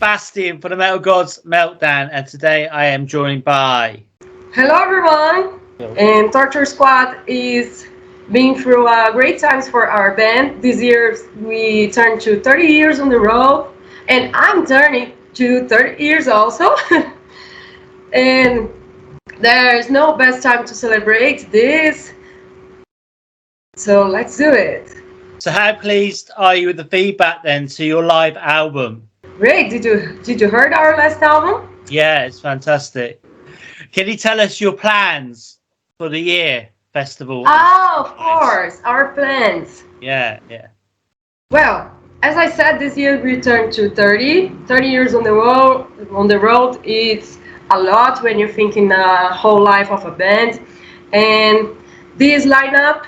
Sebastian for the Metal Gods Meltdown, and today I am joined by... Hello everyone, and Torture Squad is being through great times for our band. This year we turned to 30 years on the road, and I'm turning to 30 years also. And there's no best time to celebrate this, so let's do it. So how pleased are you with the feedback then to your live album? Great, did you heard our last album? Yeah, it's fantastic. Can you tell us your plans for the year festival? Oh, of course, our plans. Yeah. Well, as I said, this year we turned to 30 years on the road. It's a lot when you're thinking the whole life of a band. And this lineup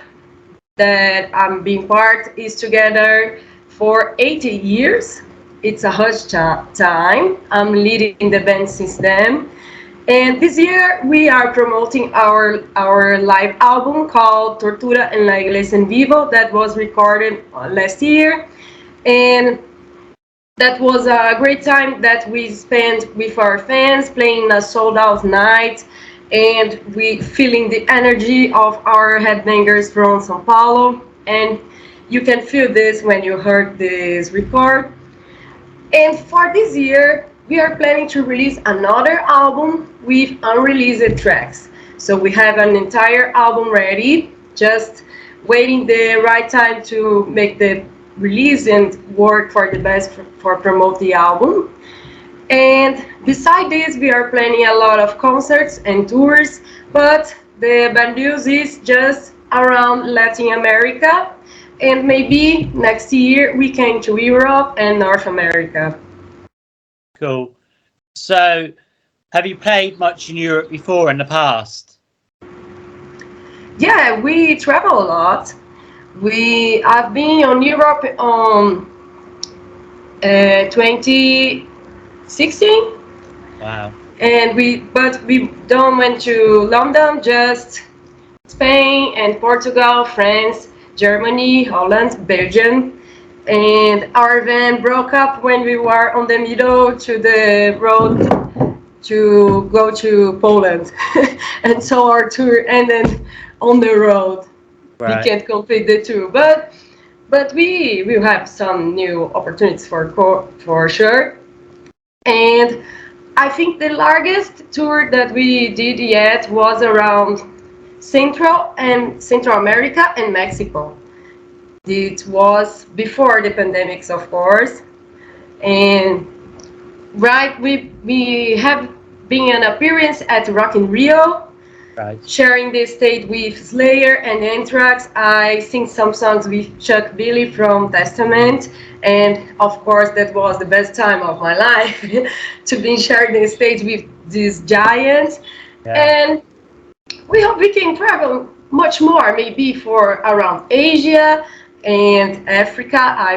that I'm being part is together for 80 years. It's a huge time. I'm leading the band since then. And this year we are promoting our live album called Tortura en la Iglesia en Vivo that was recorded last year. And that was a great time that we spent with our fans, playing a sold out night, and we feeling the energy of our headbangers from São Paulo. And you can feel this when you heard this record. And for this year, we are planning to release another album with unreleased tracks. So we have an entire album ready, just waiting the right time to make the release and work for the best for promote the album. And beside this, we are planning a lot of concerts and tours, but the bad news is just around Latin America, and maybe next year we came to Europe and North America. Cool. So have you played much in Europe before in the past? Yeah, we travel a lot. I've been on Europe on 2016. Wow. And we don't went to London, just Spain and Portugal, France, Germany, Holland, Belgium. And our van broke up when we were on the middle to the road to go to Poland. And so our tour ended on the road. Right. We can't complete the tour, but we will have some new opportunities for sure. And I think the largest tour that we did yet was around Central America and Mexico. It was before the pandemics, of course. And right, we have been an appearance at Rock in Rio. Right. Sharing the stage with Slayer and Anthrax. I sing some songs with Chuck Billy from Testament, and of course that was the best time of my life to be sharing the stage with these giants. Yeah. And we hope we can travel much more, maybe for around Asia and Africa. I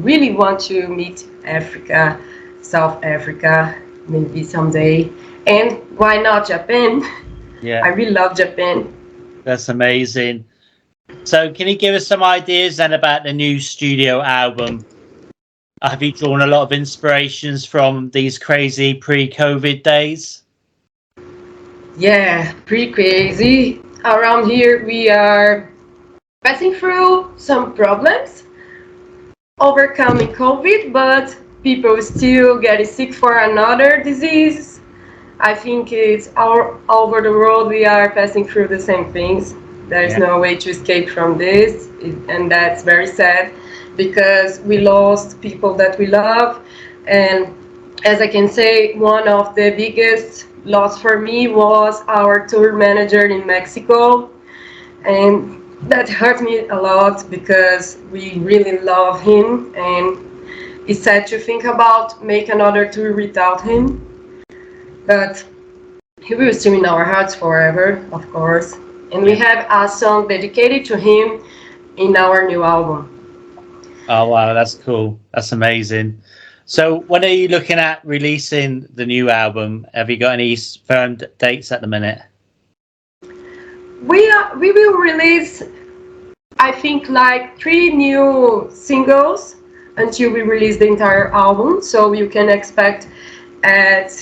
really want to meet Africa, South Africa, maybe someday. And why not Japan? Yeah. I really love Japan. That's amazing. So can you give us some ideas then about the new studio album? Have you drawn a lot of inspirations from these crazy pre-COVID days? Yeah, pretty crazy. Around here we are passing through some problems, overcoming COVID, but people still getting sick for another disease. I think it's all over the world we are passing through the same things. There's no way to escape from this, and that's very sad because we lost people that we love. And as I can say, one of the biggest loss for me was our tour manager in Mexico, and that hurt me a lot because we really love him, and it's sad to think about make another tour without him. But he will still in our hearts forever, of course. And we have a song dedicated to him in our new album. Oh, wow, that's cool. That's amazing. So when are you looking at releasing the new album? Have you got any firm dates at the minute? We will release, I think, like 3 new singles until we release the entire album. So you can expect at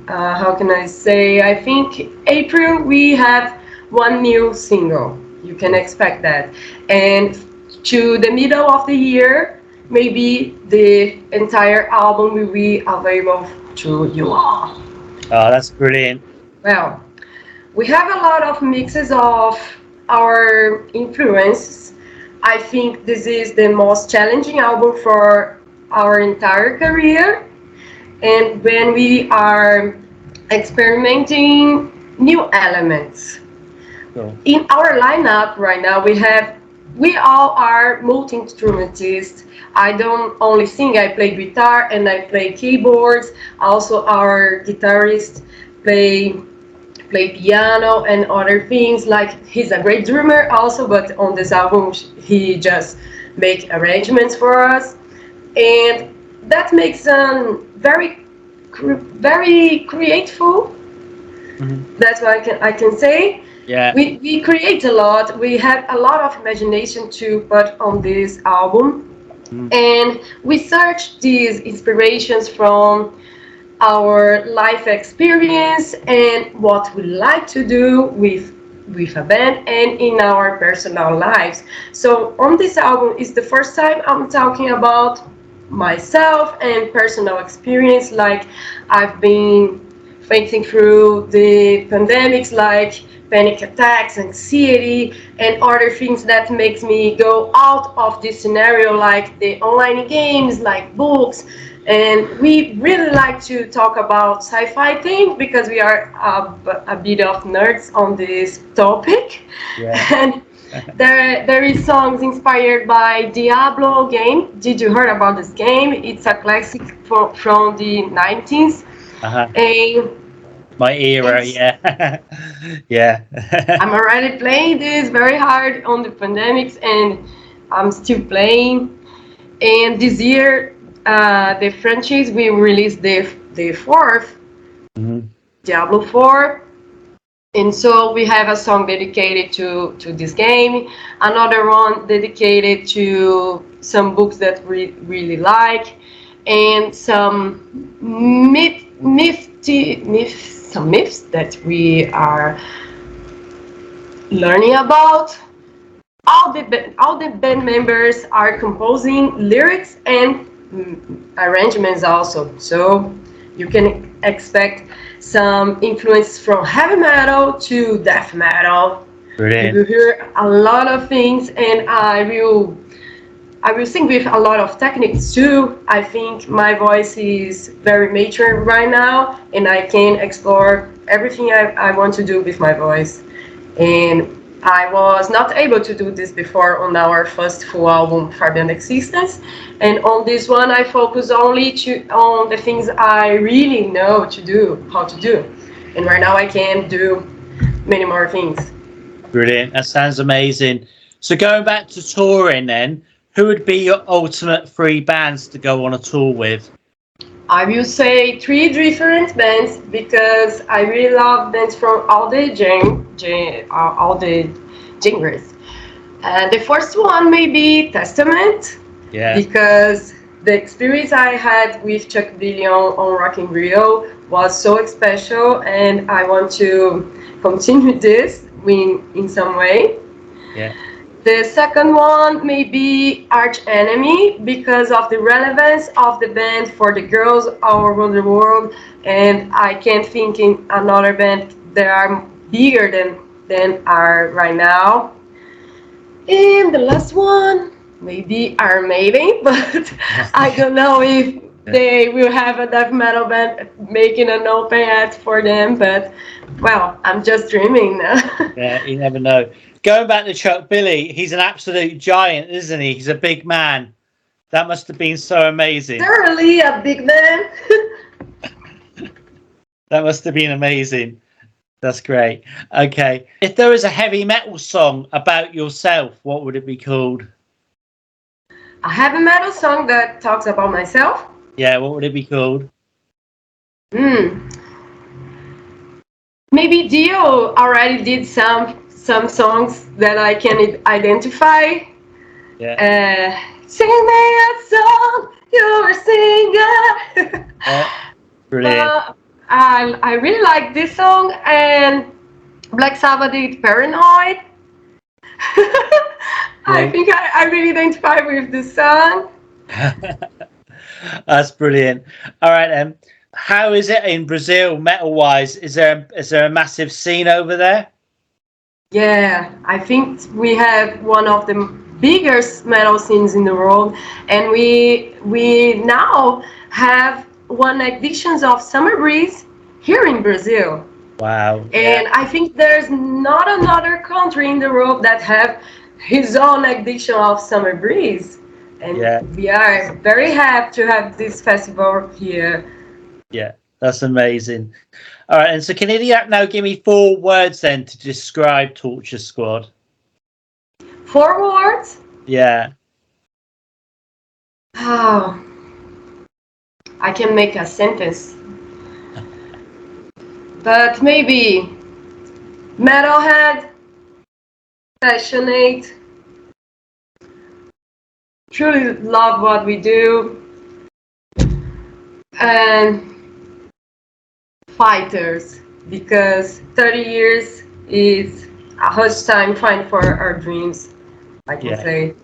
how can I say? I think April we have one new single. You can expect that, and to the middle of the year, maybe the entire album will be available to you all. Oh, that's brilliant. Well, we have a lot of mixes of our influences. I think this is the most challenging album for our entire career. And when we are experimenting new elements. Cool. In our lineup right now, we all are multi-instrumentalists. I don't only sing, I play guitar and I play keyboards. Also, our guitarist play piano and other things. Like he's a great drummer also, but on this album he just make arrangements for us, and that makes very creative. Mm-hmm. That's what I can say. Yeah. We create a lot. We have a lot of imagination to put on this album, and we search these inspirations from our life experience and what we like to do with a band and in our personal lives. So on this album is the first time I'm talking about myself and personal experience, like I've been facing through the pandemics, like panic attacks, anxiety, and other things that makes me go out of this scenario, like the online games, like books. And we really like to talk about sci-fi things because we are a bit of nerds on this topic. Yeah. And there is songs inspired by Diablo game. Did you heard about this game? It's a classic from the 90s. Uh-huh. And my era, yeah. Yeah. I'm already playing this very hard on the pandemics, and I'm still playing. And this year, the franchise will release the fourth, Diablo 4. And so we have a song dedicated to this game, another one dedicated to some books that we really like, and some myths that we are learning about. All the band members are composing lyrics and arrangements also. So you can expect some influence from heavy metal to death metal. Brilliant. You will hear a lot of things, and I will sing with a lot of techniques too. I think my voice is very mature right now, and I can explore everything I want to do with my voice. And I was not able to do this before on our first full album, Far Beyond Existence. And on this one, I focus only on the things I really know how to do. And right now I can do many more things. Brilliant. That sounds amazing. So going back to touring then, who would be your ultimate 3 bands to go on a tour with? I will say 3 different bands because I really love bands from all the genres. The first one may be Testament, because the experience I had with Chuck Billion on Rock in Rio was so special, and I want to continue this in some way. Yeah. The second one may be Arch Enemy because of the relevance of the band for the girls all around the world, and I can't think in another band that are bigger than are right now. And the last one may be Iron Maiden, but I don't know if they will have a death metal band making an open act for them, but well, I'm just dreaming now. Yeah, you never know. Going back to Chuck Billy, he's an absolute giant, isn't he? He's a big man. That must have been so amazing. Thoroughly a big man. That must have been amazing. That's great. Okay. If there was a heavy metal song about yourself, what would it be called? A heavy metal song that talks about myself? Yeah, what would it be called? Maybe Dio already did some songs that I can identify. Yeah. Sing me a song, you're a singer. Yeah, brilliant. I really like this song, and Black Sabbath did Paranoid. I Yeah. think I really identify with this song. That's brilliant. All right, then. How is it in Brazil, metal wise? Is there a massive scene over there? Yeah, I think we have one of the biggest metal scenes in the world, and we now have one editions of Summer Breeze here in Brazil. Wow. Yeah. And I think there's not another country in the world that have his own edition of Summer Breeze. And Yeah. we are very happy to have this festival here. Yeah. That's amazing. All right. And so, can you now give me 4 words then to describe Torture Squad? 4 words? Yeah. Oh, I can make a sentence. But maybe metalhead, passionate, truly love what we do, and fighters, because 30 years is a huge time fighting for our dreams, I can Yeah. say.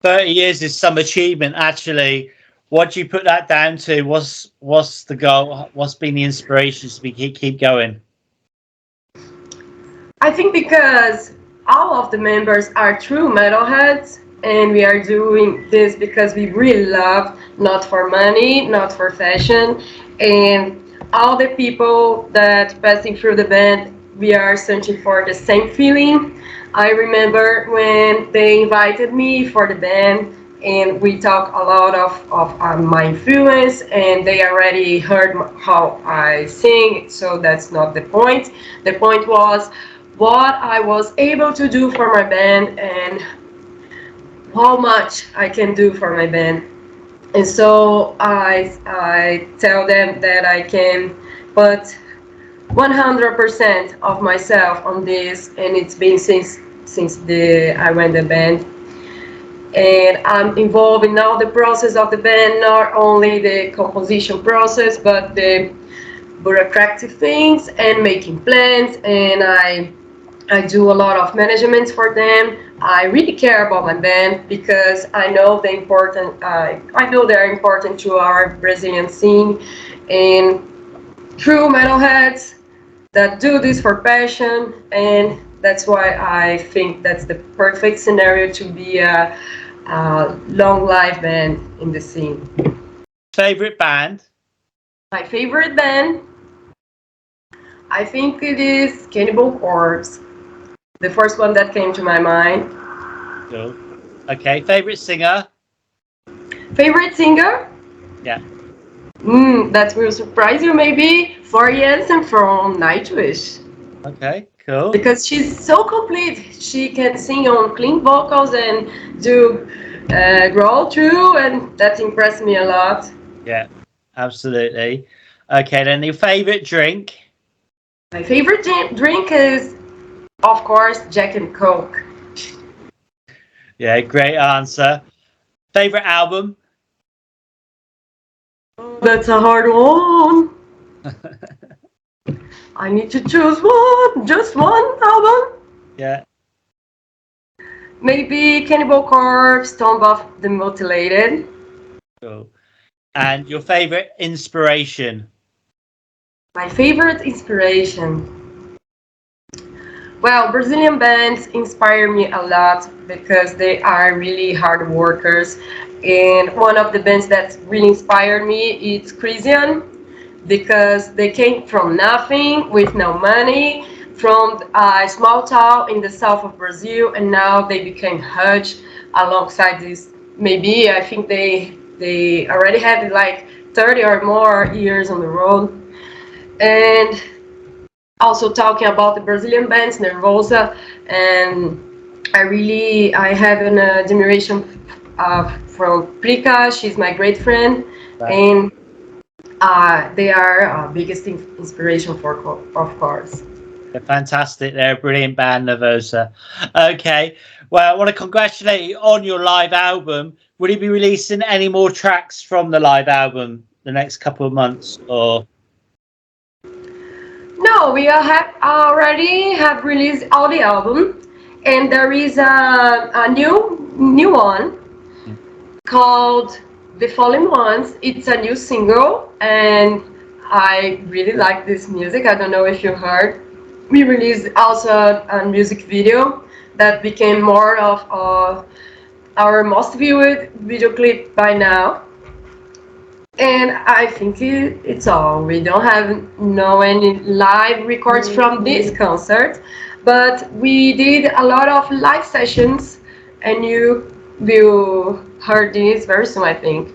30 years is some achievement, actually. What do you put that down to? What's the goal? What's been the inspiration to keep going? I think because all of the members are true metalheads, and we are doing this because we really love, not for money, not for fashion, and all the people that passing through the band, we are searching for the same feeling. I remember when they invited me for the band, and we talked a lot of my influence, and they already heard how I sing, so that's not the point. The point was what I was able to do for my band and how much I can do for my band. And so I tell them that I can put 100% of myself on this, and it's been since I went the band. And I'm involved in all the process of the band, not only the composition process, but the bureaucratic things and making plans. And I do a lot of management for them. I really care about my band because I know the important. I know they're important to our Brazilian scene, and true metalheads that do this for passion, and that's why I think that's the perfect scenario to be a long life band in the scene. Favorite band? My favorite band, I think it is Cannibal Corpse, the first one that came to my mind. Cool. Okay. Favorite singer? Favorite singer? Yeah. That will surprise you maybe. Flori Jensen from Nightwish. Okay. Cool. Because she's so complete. She can sing on clean vocals and do growl through, and that impressed me a lot. Yeah. Absolutely. Okay. Then your favorite drink? My favorite drink is, of course, Jack and Coke. Yeah. Great answer. Favorite album? That's a hard one. I need to choose one, just one album. Yeah. Maybe Cannibal Corpse, Tomb of the Mutilated. Cool. And your favorite inspiration? My favorite inspiration. Well, Brazilian bands inspire me a lot because they are really hard workers. And one of the bands that really inspired me is Christian, because they came from nothing with no money, from a small town in the south of Brazil, and now they became huge alongside this. Maybe I think they already had like 30 or more years on the road. And also talking about the Brazilian bands, Nervosa, and I have an admiration from Prika. She's my great friend, Right. and they are biggest inspiration of course. They're fantastic. They're a brilliant band, Nervosa. Okay. Well, I want to congratulate you on your live album. Will you be releasing any more tracks from the live album the next couple of months, or? No, we already have released all the album, and there is a new one called The Fallen Ones. It's a new single, and I really like this music. I don't know if you heard. We released also a music video that became more of our most viewed video clip by now. And I think it's all. We don't have any live records from this concert, but we did a lot of live sessions, and you will hear this very soon, I think.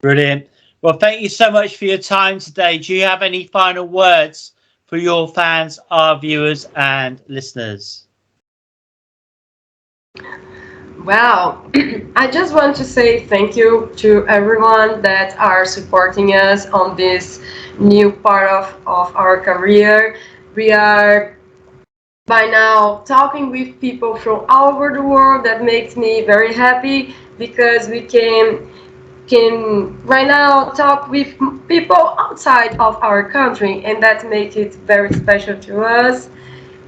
Brilliant. Well, thank you so much for your time today. Do you have any final words for your fans, our viewers, and listeners? Well, I just want to say thank you to everyone that are supporting us on this new part of our career. We are by now talking with people from all over the world. That makes me very happy because we can right now talk with people outside of our country, and that makes it very special to us.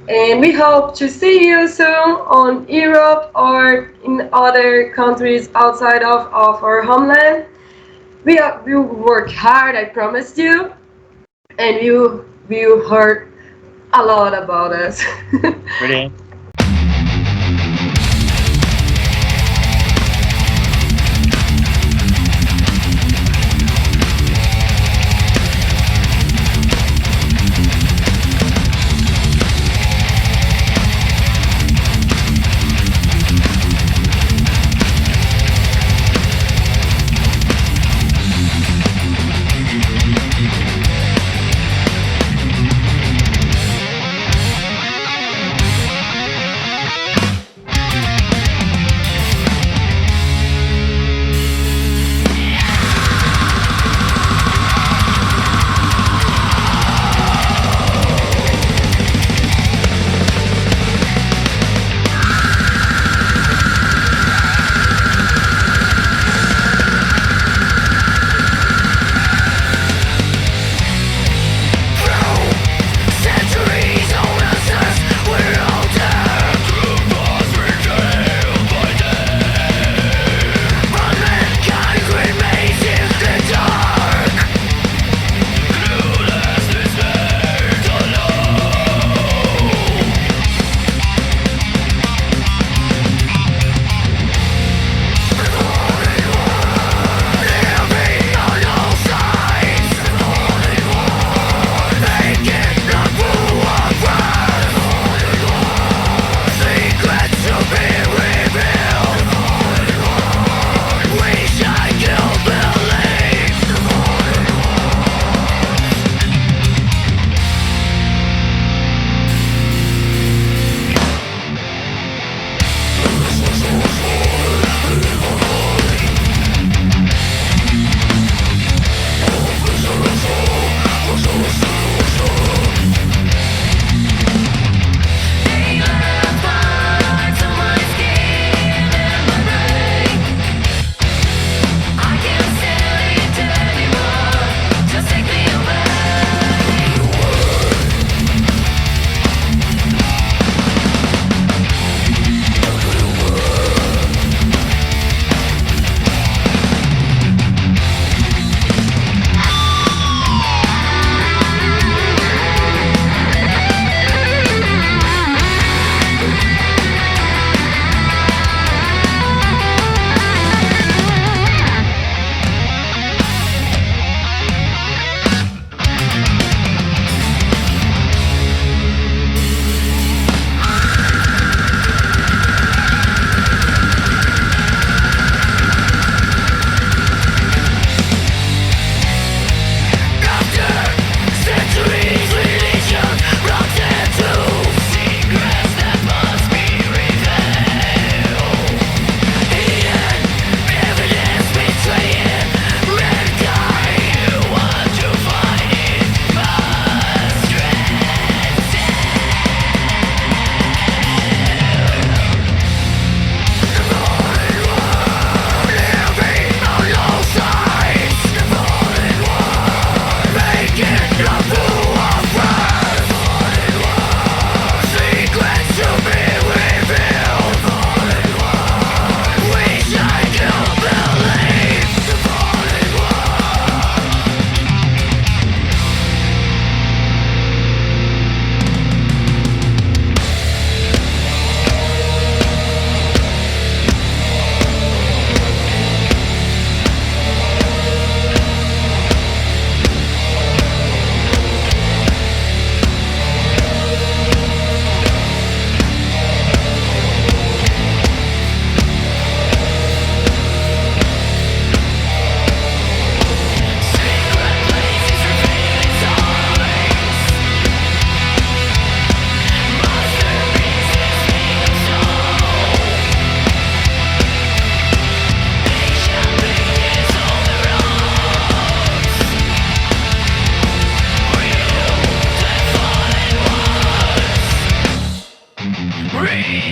And we hope to see you soon on Europe or in other countries outside of our homeland. We'll work hard, I promise you, and you will hear a lot about us. Brilliant.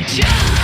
Resurrection!